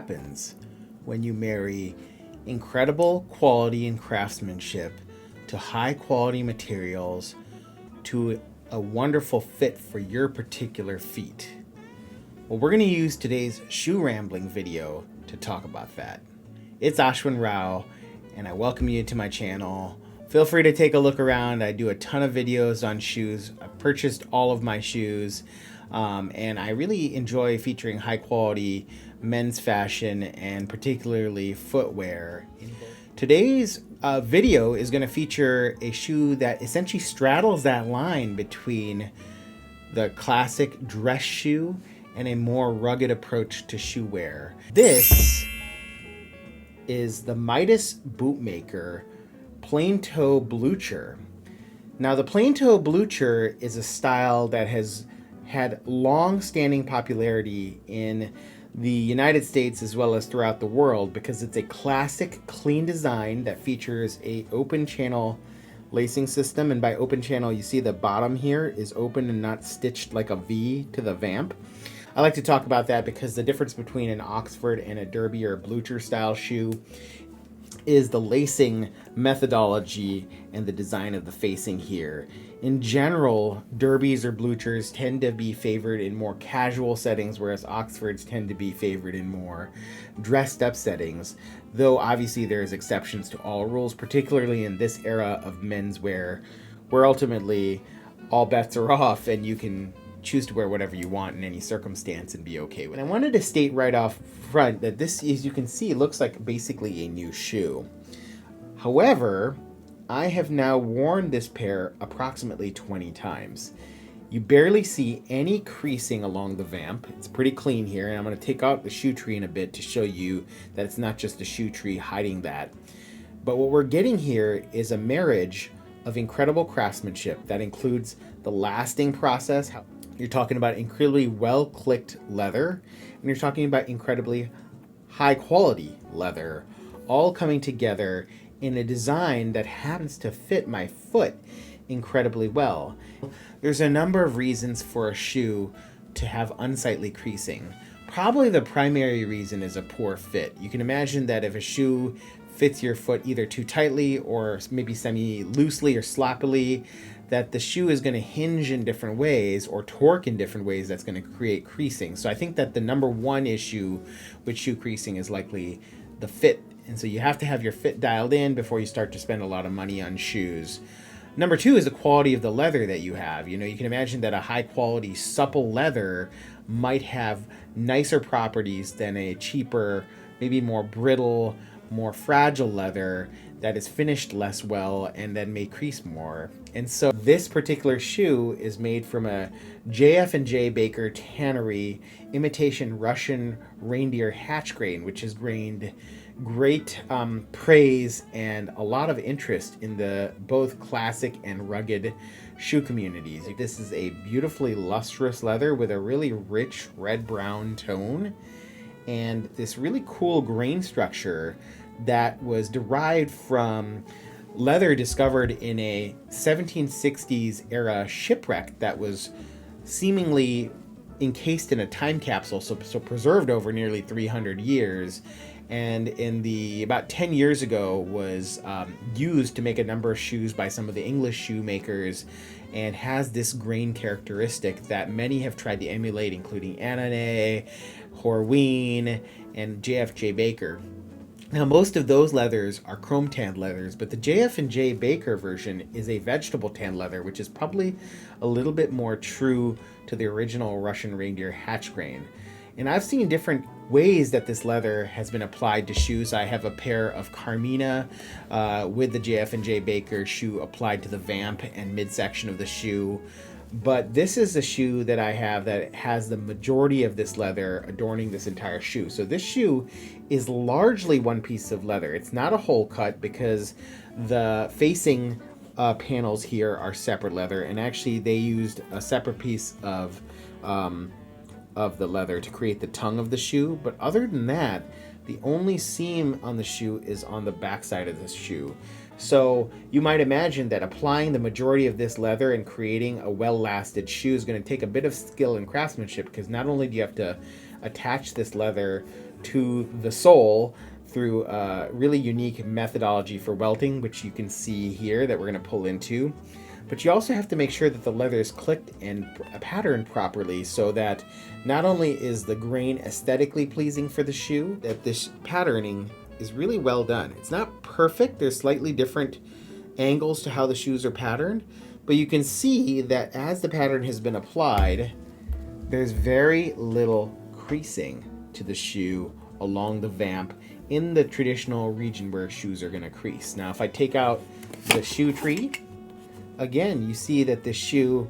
happens when you marry incredible quality and craftsmanship to high quality materials to a wonderful fit for your particular feet. Well, we're going to use today's shoe rambling video to talk about that. It's Ashwin Rao, and I welcome you to my channel. Feel free to take a look around. I do a ton of videos on shoes. I've purchased all of my shoes, and I really enjoy featuring high quality men's fashion and particularly footwear. Today's video is going to feature a shoe that essentially straddles that line between the classic dress shoe and a more rugged approach to shoe wear. This is the Midas Bootmaker plain toe Blucher. Now, the plain toe Blucher is a style that has had long-standing popularity in the United States as well as throughout the world because it's a classic clean design that features a open channel lacing system, and by open channel you see the bottom here is open and not stitched like a V to the vamp. I like to talk about that because the difference between an Oxford and a Derby or a Blucher style shoe is the lacing methodology and the design of the facing here. In general, Derbys or Bluchers tend to be favored in more casual settings, whereas Oxfords tend to be favored in more dressed up settings, though obviously there's exceptions to all rules, particularly in this era of menswear, where ultimately all bets are off and you can choose to wear whatever you want in any circumstance and be okay with it. And I wanted to state right off front that this, as you can see, looks like basically a new shoe. However, I have now worn this pair approximately 20 times. You barely see any creasing along the vamp. It's pretty clean here, and I'm going to take out the shoe tree in a bit to show you that it's not just a shoe tree hiding that. But what we're getting here is a marriage of incredible craftsmanship that includes the lasting process. You're talking about incredibly well-clicked leather, and you're talking about incredibly high-quality leather, all coming together in a design that happens to fit my foot incredibly well. There's a number of reasons for a shoe to have unsightly creasing. Probably the primary reason is a poor fit. You can imagine that if a shoe fits your foot either too tightly or maybe semi-loosely or sloppily, that the shoe is going to hinge in different ways or torque in different ways that's going to create creasing. So I think that the number one issue with shoe creasing is likely the fit. And so you have to have your fit dialed in before you start to spend a lot of money on shoes. Number two is the quality of the leather that you have. You know, you can imagine that a high quality supple leather might have nicer properties than a cheaper, maybe more brittle, more fragile leather that is finished less well and then may crease more. And so this particular shoe is made from a JF&J Baker tannery imitation Russian Reindeer Hatchgrain, which has gained great praise and a lot of interest in the both classic and rugged shoe communities. This is a beautifully lustrous leather with a really rich red-brown tone and this really cool grain structure that was derived from leather discovered in a 1760s era shipwreck that was seemingly encased in a time capsule, so preserved over nearly 300 years, and in the about 10 years ago was used to make a number of shoes by some of the English shoemakers, and has this grain characteristic that many have tried to emulate, including Annane, Horween, and JF&J Baker. Now, most of those leathers are chrome tanned leathers, but the JF&J Baker version is a vegetable tanned leather, which is probably a little bit more true to the original Russian Reindeer Hatchgrain. And I've seen different ways that this leather has been applied to shoes. I have a pair of Carmina with the JF&J Baker shoe applied to the vamp and midsection of the shoe. But this is a shoe that I have that has the majority of this leather adorning this entire shoe. So this shoe is largely one piece of leather. It's not a hole cut because the facing panels here are separate leather, and actually they used a separate piece of the leather to create the tongue of the shoe. But other than that, the only seam on the shoe is on the back side of the shoe. So you might imagine that applying the majority of this leather and creating a well-lasted shoe is going to take a bit of skill and craftsmanship, because not only do you have to attach this leather to the sole through a really unique methodology for welting, which you can see here that we're going to pull into. But you also have to make sure that the leather is clicked and patterned properly so that not only is the grain aesthetically pleasing for the shoe, that this patterning is really well done. It's not perfect. There's slightly different angles to how the shoes are patterned, but you can see that as the pattern has been applied, there's very little creasing to the shoe along the vamp in the traditional region where shoes are going to crease. Now, if I take out the shoe tree, again, you see that the shoe,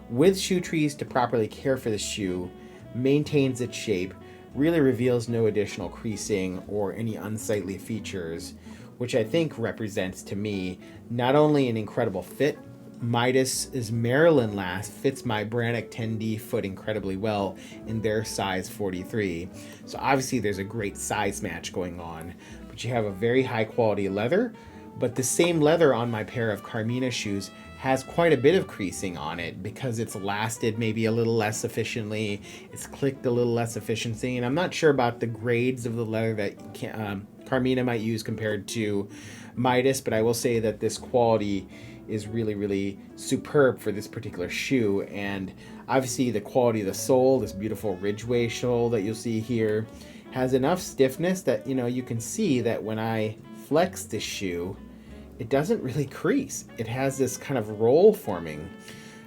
with shoe trees to properly care for the shoe, maintains its shape, really reveals no additional creasing or any unsightly features, which I think represents to me not only an incredible fit. Midas's Maryland last fits my Brannock 10D foot incredibly well in their size 43. So obviously there's a great size match going on, but you have a very high quality leather. But the same leather on my pair of Carmina shoes has quite a bit of creasing on it because it's lasted maybe a little less efficiently, it's clicked a little less efficiency, and I'm not sure about the grades of the leather that Carmina might use compared to Midas, but I will say that this quality is really, really superb for this particular shoe. And obviously the quality of the sole, this beautiful Ridgeway sole that you'll see here, has enough stiffness that, you know, you can see that when I flex this shoe, it doesn't really crease. It has this kind of roll forming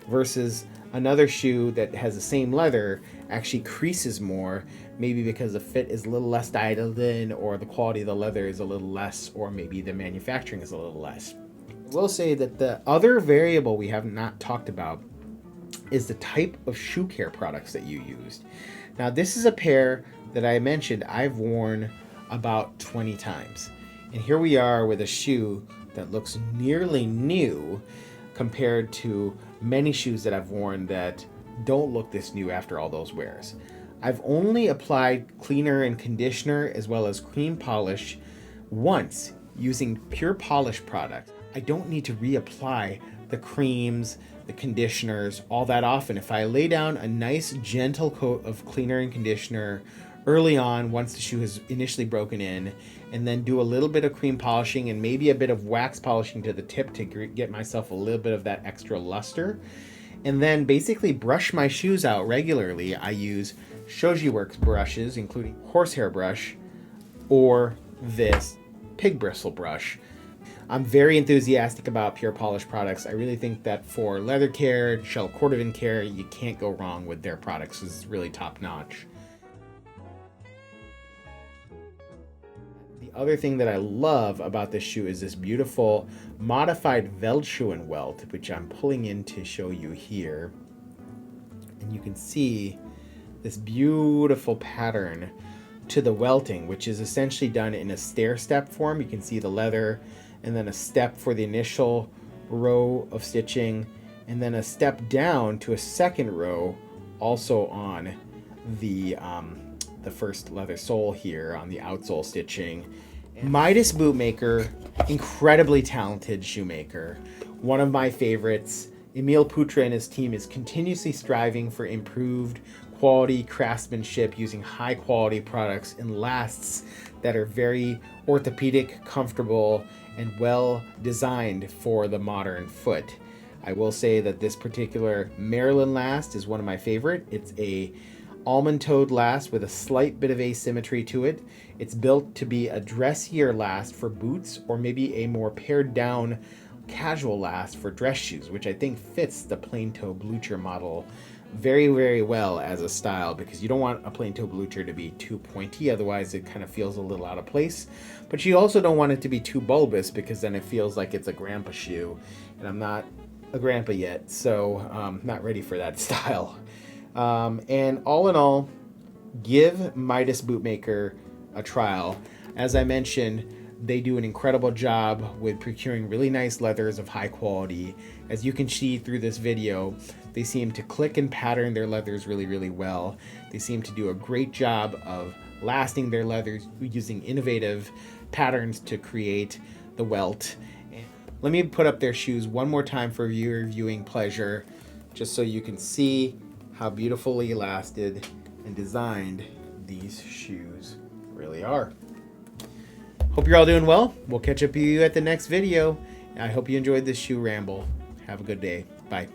versus another shoe that has the same leather actually creases more, maybe because the fit is a little less dialed in, or the quality of the leather is a little less, or maybe the manufacturing is a little less. I will say that the other variable we have not talked about is the type of shoe care products that you used. Now, this is a pair that I mentioned I've worn about 20 times. And here we are with a shoe that looks nearly new compared to many shoes that I've worn that don't look this new after all those wears. I've only applied cleaner and conditioner as well as cream polish once using pure polish product. I don't need to reapply the creams, the conditioners all that often. If I lay down a nice gentle coat of cleaner and conditioner early on, once the shoe has initially broken in, and then do a little bit of cream polishing and maybe a bit of wax polishing to the tip to get myself a little bit of that extra luster, and then basically brush my shoes out regularly. I use Shoji Works brushes, including horsehair brush or this pig bristle brush. I'm very enthusiastic about pure polish products. I really think that for leather care, shell cordovan care, you can't go wrong with their products. It's really top notch. The other thing that I love about this shoe is this beautiful modified Veldschuhen welt, which I'm pulling in to show you here. And you can see this beautiful pattern to the welting, which is essentially done in a stair-step form. You can see the leather, and then a step for the initial row of stitching, and then a step down to a second row also on the first leather sole here on the outsole stitching. Midas Bootmaker, incredibly talented shoemaker, one of my favorites. Emil Putra and his team is continuously striving for improved quality craftsmanship using high quality products and lasts that are very orthopedic, comfortable, and well designed for the modern foot. I will say that this particular Maryland last is one of my favorite. It's a almond-toed last with a slight bit of asymmetry to it. It's built to be a dressier last for boots, or maybe a more pared down casual last for dress shoes, which I think fits the plain toe Blucher model very, very well as a style, because you don't want a plain toe Blucher to be too pointy, otherwise it kind of feels a little out of place. But you also don't want it to be too bulbous, because then it feels like it's a grandpa shoe, and I'm not a grandpa yet, so not ready for that style. And all in all, give Midas Bootmaker a trial. As I mentioned, they do an incredible job with procuring really nice leathers of high quality. As you can see through this video, they seem to click and pattern their leathers really, really well. They seem to do a great job of lasting their leathers using innovative patterns to create the welt. Let me put up their shoes one more time for your viewing pleasure, just so you can see how beautifully lasted and designed these shoes Really are. Hope you're all doing well. We'll catch up with you at the next video. I hope you enjoyed this shoe ramble. Have a good day. Bye.